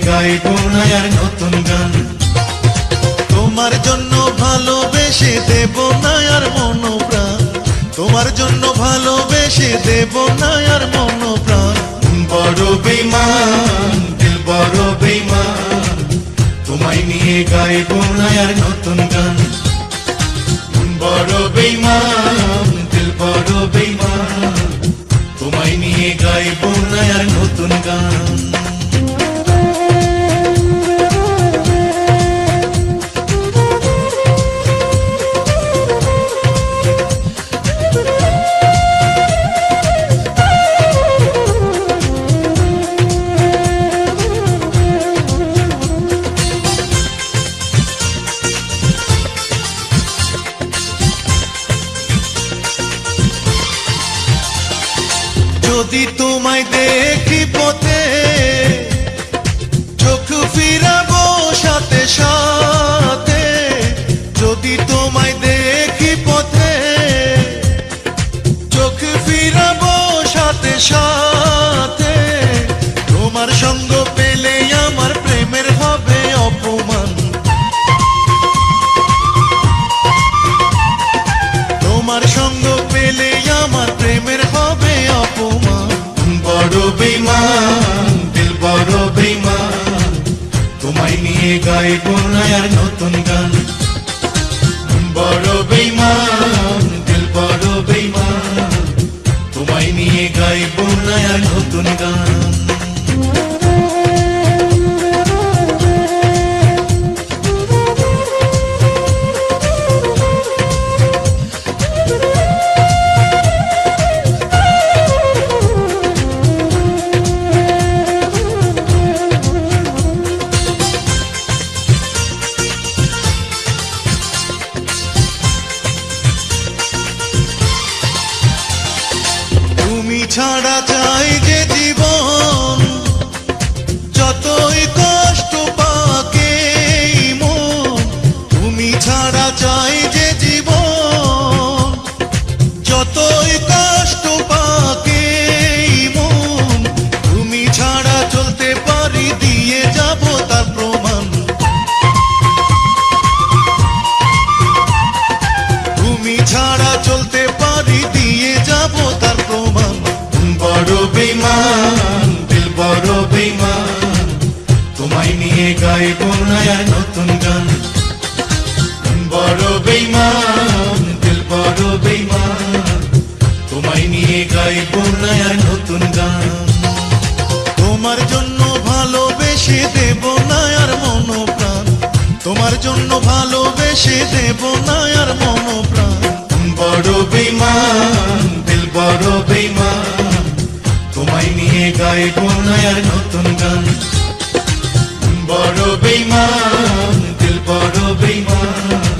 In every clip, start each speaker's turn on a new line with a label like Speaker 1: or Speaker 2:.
Speaker 1: গাইবো না আর নতুন গান। তোমার জন্য ভালোবেসে দেব না আর মন প্রাণ, তোমার জন্য ভালোবেসে দেব না আর মন প্রাণ। বড় বেঈমান দিল বড় বেঈমান, তোমায় নিয়ে গাইবো না আর নতুন গান। বড় বেঈমান দিল বড় বেঈমান, তোমায় নিয়ে গাইবো না আর নতুন গান। যদি তোমায় দেখি পথে চোখ ফিরাবো সাথে সাথে, যদি তোমায় দেখি পথে চোখ ফিরাবো সাথে সাথে। তোমার সঙ্গ পেলে আমার প্রেমের হবে অপমান, তোমার সঙ্গ পেলে আমার প্রেমের হবে অপমান। বড় বেঈমান দিল বড় বেঈমান, তোমায় নিয়ে গাইবো না আর নতুন গান। বড় বেঈমান দিল বড় বেঈমান, তোমায় নিয়ে গাইবো না আর নতুন গান। তুমি ছাড়া চাই যে জীবন, যতই কষ্ট পাকে মন। তুমি ছাড়া চাই যে জীবন, যতই কষ্ট পাকে মন। তুমি ছাড়া চলতে পারি দিয়ে যাব তার প্রমাণ, তুমি ছাড়া চলতে পারি দিয়ে যাব তার প্রমাণ। বড় বেঈমান দিল বড় বেঈমান, তোমায় নিয়ে গাইবো না আর নতুন গান। বড় বেঈমান দিল বড় বেঈমান, তোমায় নিয়ে গাইবো না আর নতুন গান। তোমার জন্য ভালোবেসে দেব না আর মন প্রাণ, তোমার জন্য ভালোবেসে দেব না আর মন প্রাণ। বড় বেঈমান দিল বড় বেঈমান, তোমায় নিয়ে গাইবো না আর নতুন গান। বড় বেঈমান দিল বড় বেঈমান,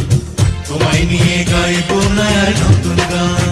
Speaker 1: তোমায় নিয়ে গাইবো না আর নতুন গান।